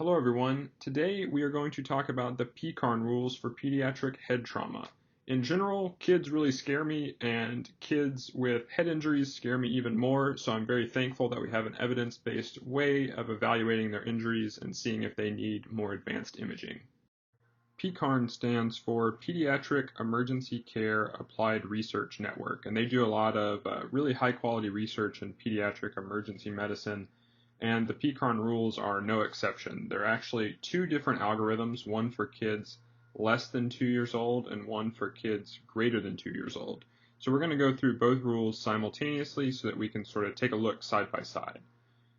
Hello everyone. Today we are going to talk about the PECARN rules for pediatric head trauma. In general, kids really scare me, and kids with head injuries scare me even more, so I'm very thankful that we have an evidence-based way of evaluating their injuries and seeing if they need more advanced imaging. PECARN stands for Pediatric Emergency Care Applied Research Network, and they do a lot of really high-quality research in pediatric emergency medicine. And the PECARN rules are no exception. There are actually two different algorithms, one for kids less than 2 years old and one for kids greater than 2 years old. So we're going to go through both rules simultaneously so that we can sort of take a look side by side.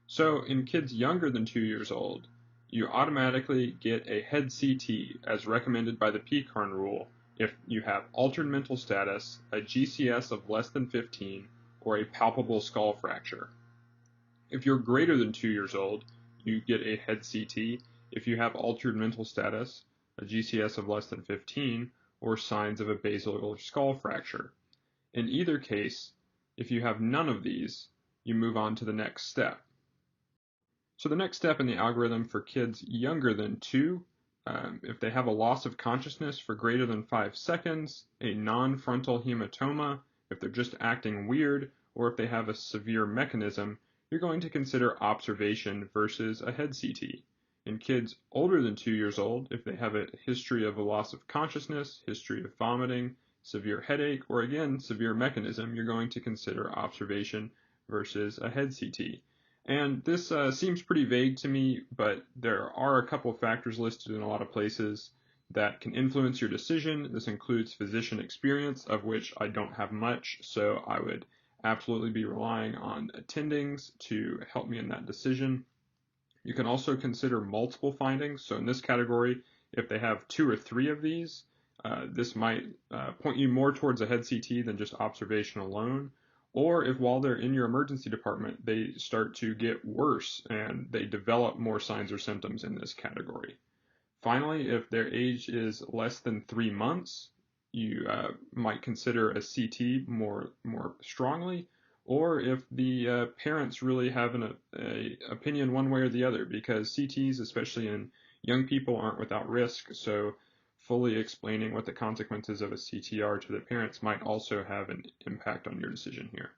So in kids younger than 2 years old, you automatically get a head CT as recommended by the PECARN rule if you have altered mental status, a GCS of less than 15, or a palpable skull fracture. If you're greater than 2 years old, you get a head CT if you have altered mental status, a GCS of less than 15, or signs of a basilar skull fracture. In either case, if you have none of these, you move on to the next step. So the next step in the algorithm for kids younger than 2, if they have a loss of consciousness for greater than 5 seconds, a non-frontal hematoma, if they're just acting weird, or if they have a severe mechanism, you're going to consider observation versus a head CT. In kids older than 2 years old, if they have a history of a loss of consciousness, history of vomiting, severe headache, or again, severe mechanism, you're going to consider observation versus a head CT. And this seems pretty vague to me, but there are a couple of factors listed in a lot of places that can influence your decision. This includes physician experience, of which I don't have much, so I would absolutely be relying on attendings to help me in that decision. You can also consider multiple findings. So in this category, if they have 2 or 3 of these, this might point you more towards a head CT than just observation alone. Or if while they're in your emergency department, they start to get worse and they develop more signs or symptoms in this category. Finally, if their age is less than 3 months, you might consider a CT more strongly, or if the parents really have an opinion one way or the other, because CTs, especially in young people, aren't without risk, so fully explaining what the consequences of a CT are to the parents might also have an impact on your decision here.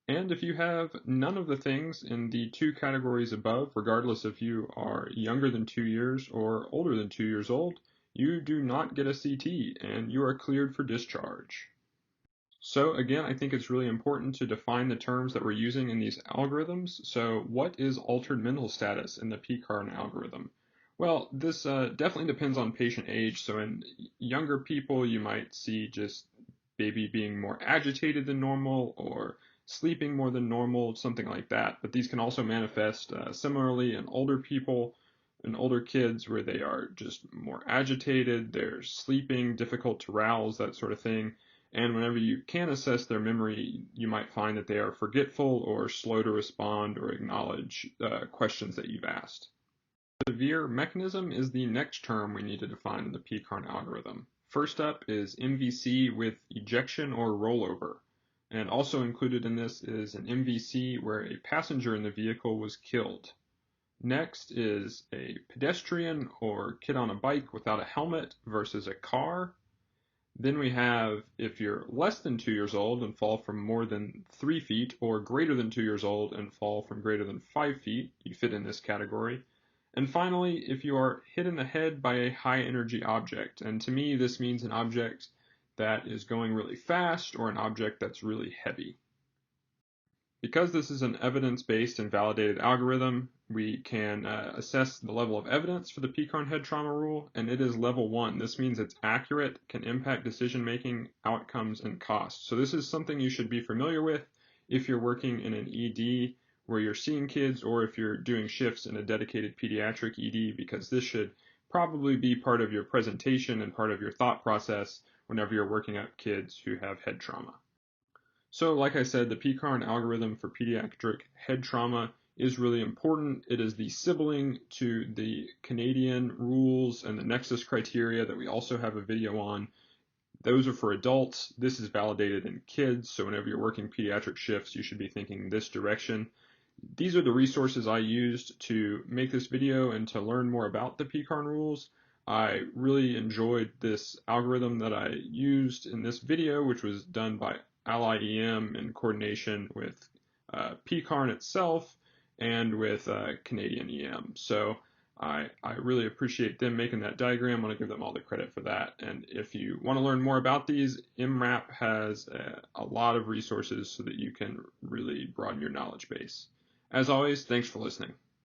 And if you have none of the things in the 2 categories above, regardless if you are younger than 2 years or older than 2 years old, you do not get a CT and you are cleared for discharge. So again, I think it's really important to define the terms that we're using in these algorithms. So what is altered mental status in the PECARN algorithm? Well, this definitely depends on patient age. So in younger people, you might see just maybe being more agitated than normal or sleeping more than normal, something like that. But these can also manifest similarly in older people and older kids where they are just more agitated, they're sleeping, difficult to rouse, that sort of thing. And whenever you can assess their memory, you might find that they are forgetful or slow to respond or acknowledge questions that you've asked. Severe mechanism is the next term we need to define in the PECARN algorithm. First up is MVC with ejection or rollover. And also included in this is an MVC where a passenger in the vehicle was killed. Next is a pedestrian or kid on a bike without a helmet versus a car. Then we have if you're less than 2 years old and fall from more than 3 feet, or greater than 2 years old and fall from greater than 5 feet, you fit in this category. And finally, if you are hit in the head by a high energy object, and to me this means an object that is going really fast or an object that's really heavy. Because this is an evidence-based and validated algorithm, we can assess the level of evidence for the PECARN head trauma rule, and it is level 1. This means it's accurate, can impact decision-making, outcomes, and costs. So this is something you should be familiar with if you're working in an ED where you're seeing kids, or if you're doing shifts in a dedicated pediatric ED, because this should probably be part of your presentation and part of your thought process whenever you're working up kids who have head trauma. So like I said, the PECARN algorithm for pediatric head trauma is really important. It is the sibling to the Canadian rules and the Nexus criteria that we also have a video on. Those are for adults. This is validated in kids, so whenever you're working pediatric shifts, you should be thinking this direction. these are the resources I used to make this video and to learn more about the PECARN rules. I really enjoyed this algorithm that I used in this video, which was done by Ally EM in coordination with PECARN itself and with Canadian EM. So I really appreciate them making that diagram. I want to give them all the credit for that. And if you want to learn more about these, MRAP has a lot of resources so that you can really broaden your knowledge base. As always, thanks for listening.